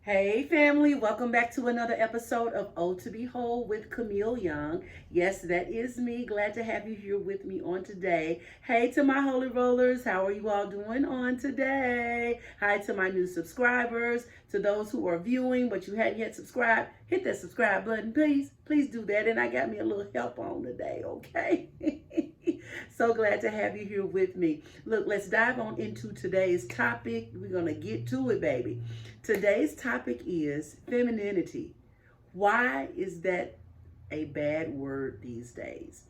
Hey family, welcome back to another episode of O to Behold with Camille Young. Yes, that is me. Glad to have you here with me on today. Hey to my holy rollers, how are you all doing on today? Hi to my new subscribers, to those who are viewing but you hadn't yet subscribed. Hit that subscribe button, please. Please do that. And I got me a little help on today, okay? So glad to have you here with me. Look, let's dive on into today's topic. We're going to get to it, baby. Today's topic is femininity. Why is that a bad word these days?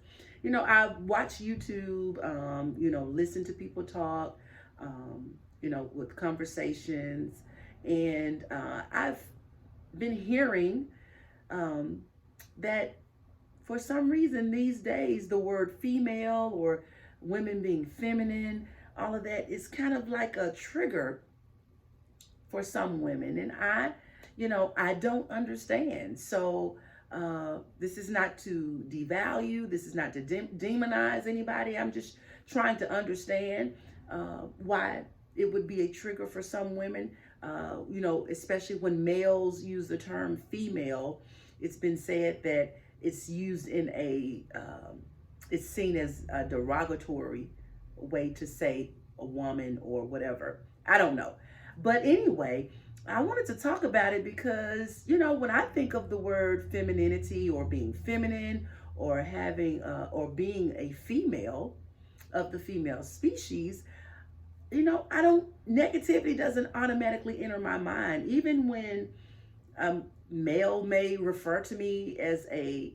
I watch YouTube, listen to people talk, with conversations, and I've been hearing that for some reason these days the word female or women being feminine, all of that is kind of like a trigger for some women. And I don't understand. So this is not to devalue, this is not to demonize anybody. I'm just trying to understand why it would be a trigger for some women, especially when males use the term female. It's been said that it's used in it's seen as a derogatory way to say a woman or whatever. I don't know. But anyway, I wanted to talk about it because, when I think of the word femininity or being feminine or having or being a female of the female species, I don't, negativity doesn't automatically enter my mind. Even when male may refer to me as a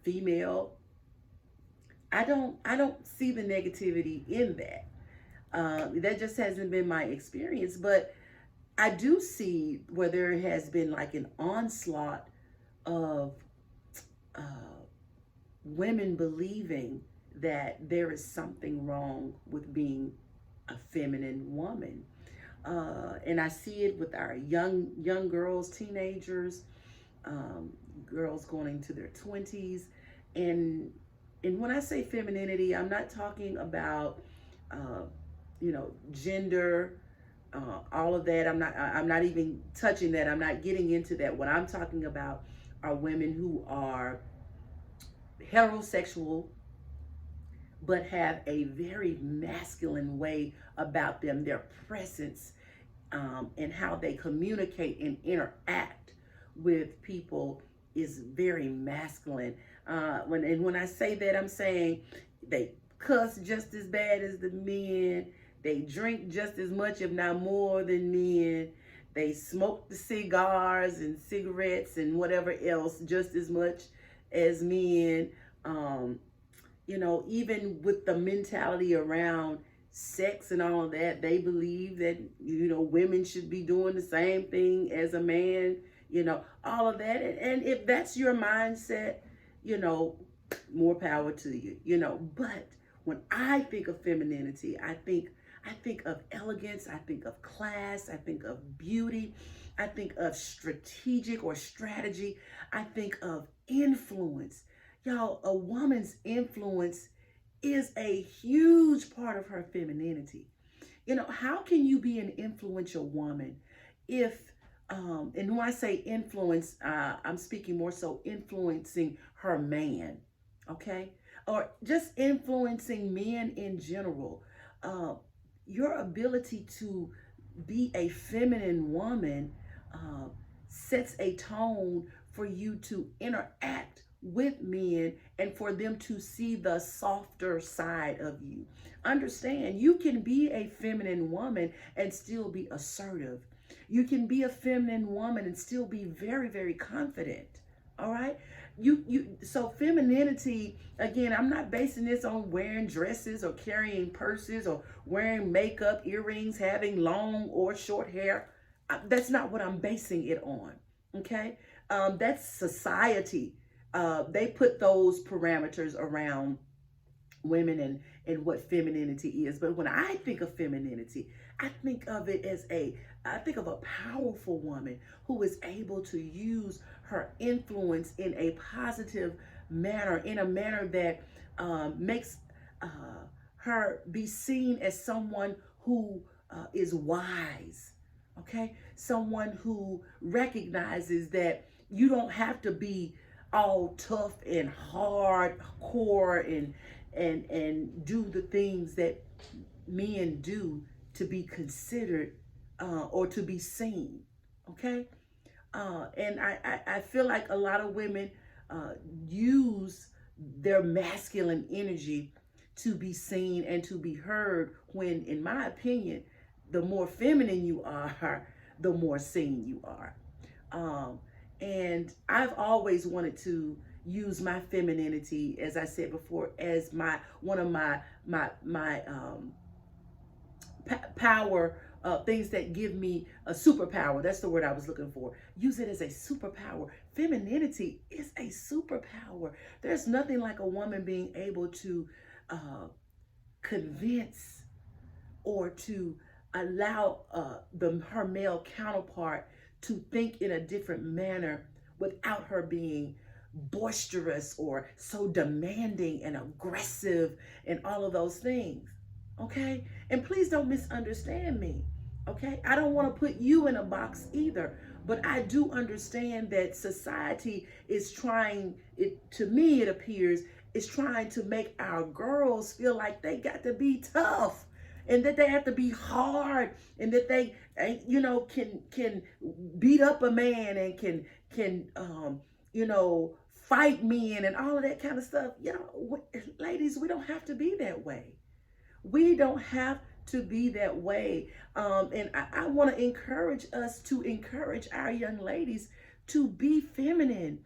female, I don't see the negativity in that. That just hasn't been my experience, but I do see where there has been like an onslaught of uh, women believing that there is something wrong with being a feminine woman. And I see it with our young girls, teenagers, girls going into their 20s. And when I say femininity, I'm not talking about gender, all of that. I'm not even touching that. I'm not getting into that. What I'm talking about are women who are heterosexual but have a very masculine way about them, their presence, and how they communicate and interact with people is very masculine. When I say that, I'm saying they cuss just as bad as the men. They drink just as much, if not more, than men. They smoke the cigars and cigarettes and whatever else just as much as men. Even with the mentality around sex and all of that, they believe that, women should be doing the same thing as a man, all of that. And if that's your mindset, more power to you, But when I think of femininity, I think of elegance, I think of class, I think of beauty, I think of strategic or strategy, I think of influence. Y'all, a woman's influence is a huge part of her femininity. How can you be an influential woman if, and when I say influence, I'm speaking more so influencing her man, okay? Or just influencing men in general. Your ability to be a feminine woman sets a tone for you to interact with men and for them to see the softer side of you. Understand, you can be a feminine woman and still be assertive. You can be a feminine woman and still be very, very confident. All right? So femininity, again, I'm not basing this on wearing dresses or carrying purses or wearing makeup, earrings, having long or short hair. That's not what I'm basing it on. Okay? That's society. They put those parameters around women and what femininity is. But when I think of femininity, I think of it as I think of a powerful woman who is able to use her influence in a positive manner, in a manner that makes her be seen as someone who is wise, Okay? Someone who recognizes that you don't have to be all tough and hardcore and do the things that men do to be considered or to be seen. Okay? And I feel like a lot of women use their masculine energy to be seen and to be heard, when, in my opinion, the more feminine you are, the more seen you are. Um, and I've always wanted to use my femininity, as I said before, as my one of my power, things that give me a superpower. That's the word I was looking for. Use it as a superpower. Femininity is a superpower. There's nothing like a woman being able to convince or to allow her male counterpart to think in a different manner without her being boisterous or so demanding and aggressive and all of those things. Okay? And please don't misunderstand me. Okay? I don't want to put you in a box either, but I do understand that society is trying, it to me it appears, is trying to make our girls feel like they got to be tough and that they have to be hard and that they can beat up a man and can fight men and all of that kind of stuff. Ladies, we don't have to be that way. We don't have to be that way. And I want to encourage us to encourage our young ladies to be feminine,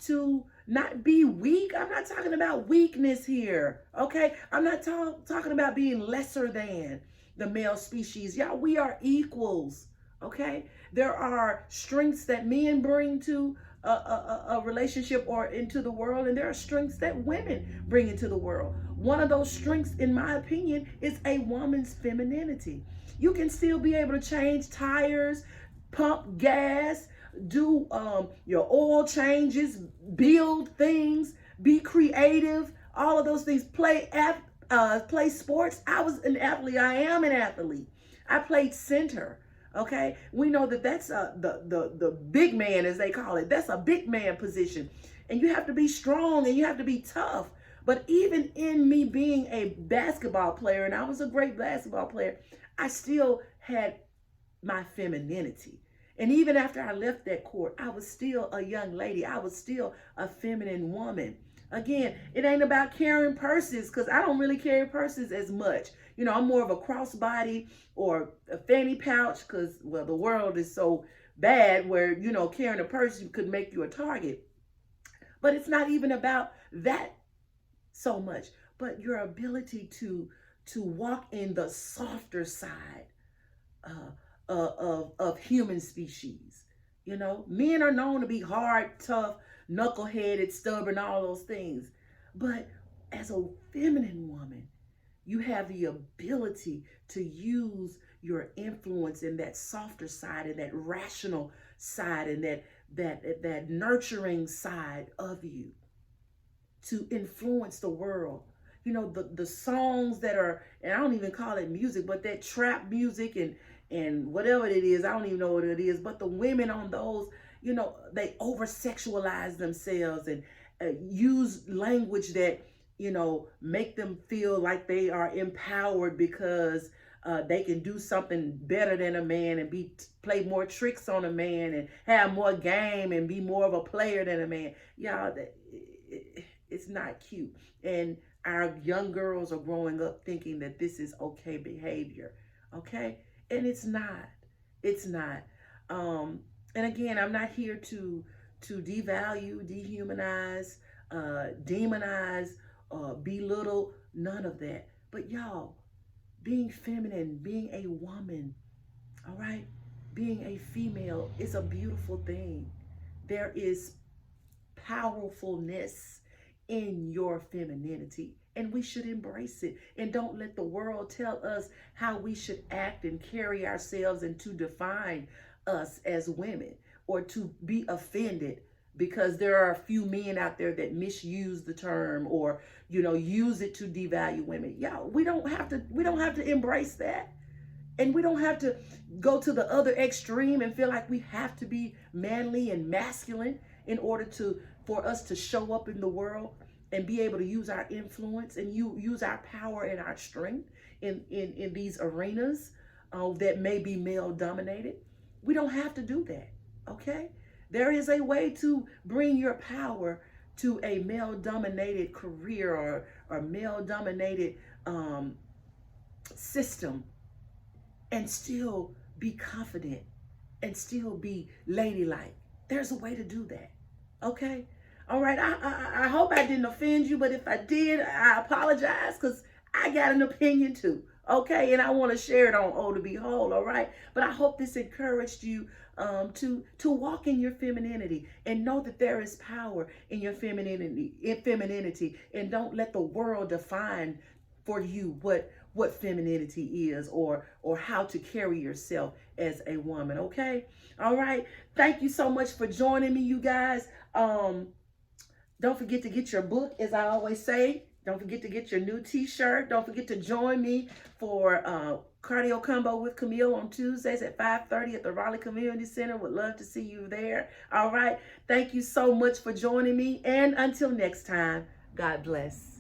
to not be weak. I'm not talking about weakness here, okay? I'm not talking about being lesser than the male species. Y'all, we are equals, okay? There are strengths that men bring to a relationship or into the world, and there are strengths that women bring into the world. One of those strengths, in my opinion, is a woman's femininity. You can still be able to change tires, pump gas, do your oil changes, build things, be creative, all of those things. Play sports. I was an athlete. I am an athlete. I played center. Okay, we know that that's the big man, as they call it. That's a big man position, and you have to be strong and you have to be tough. But even in me being a basketball player, and I was a great basketball player, I still had my femininity. And even after I left that court, I was still a young lady. I was still a feminine woman. Again, it ain't about carrying purses, because I don't really carry purses as much. I'm more of a crossbody or a fanny pouch, because, well, the world is so bad where, carrying a purse could make you a target. But it's not even about that so much, but your ability to walk in the softer side of human species. Men are known to be hard, tough, knuckleheaded, stubborn, all those things. But as a feminine woman, you have the ability to use your influence in that softer side and that rational side and that nurturing side of you to influence the world. The songs that are, and I don't even call it music, but that trap music and whatever it is, I don't even know what it is, but the women on those, they over sexualize themselves and use language that, make them feel like they are empowered because they can do something better than a man and play more tricks on a man and have more game and be more of a player than a man. Y'all, it's not cute. And our young girls are growing up thinking that this is okay behavior, okay? And it's not. It's not. And again, I'm not here to devalue, dehumanize, demonize, belittle, none of that. But y'all, being feminine, being a woman, all right, being a female is a beautiful thing. There is powerfulness in your femininity, and we should embrace it. And don't let the world tell us how we should act and carry ourselves and to define us as women, or to be offended because there are a few men out there that misuse the term or use it to devalue women. Y'all, we don't have to embrace that. And we don't have to go to the other extreme and feel like we have to be manly and masculine in order for us to show up in the world and be able to use our influence and use our power and our strength in these arenas that may be male dominated. We don't have to do that. Okay? There is a way to bring your power to a male dominated career or male dominated system and still be confident and still be ladylike. There's a way to do that. Okay? All right. I hope I didn't offend you, but if I did, I apologize because I got an opinion too. Okay, and I want to share it on Oh to Behold. All right, but I hope this encouraged you to walk in your femininity and know that there is power in your femininity, and don't let the world define for you what femininity is or how to carry yourself as a woman. Okay, all right. Thank you so much for joining me, you guys. Don't forget to get your book, as I always say. Don't forget to get your new t-shirt. Don't forget to join me for Cardio Combo with Camille on Tuesdays at 5:30 at the Raleigh Community Center. Would love to see you there. All right. Thank you so much for joining me. And until next time, God bless.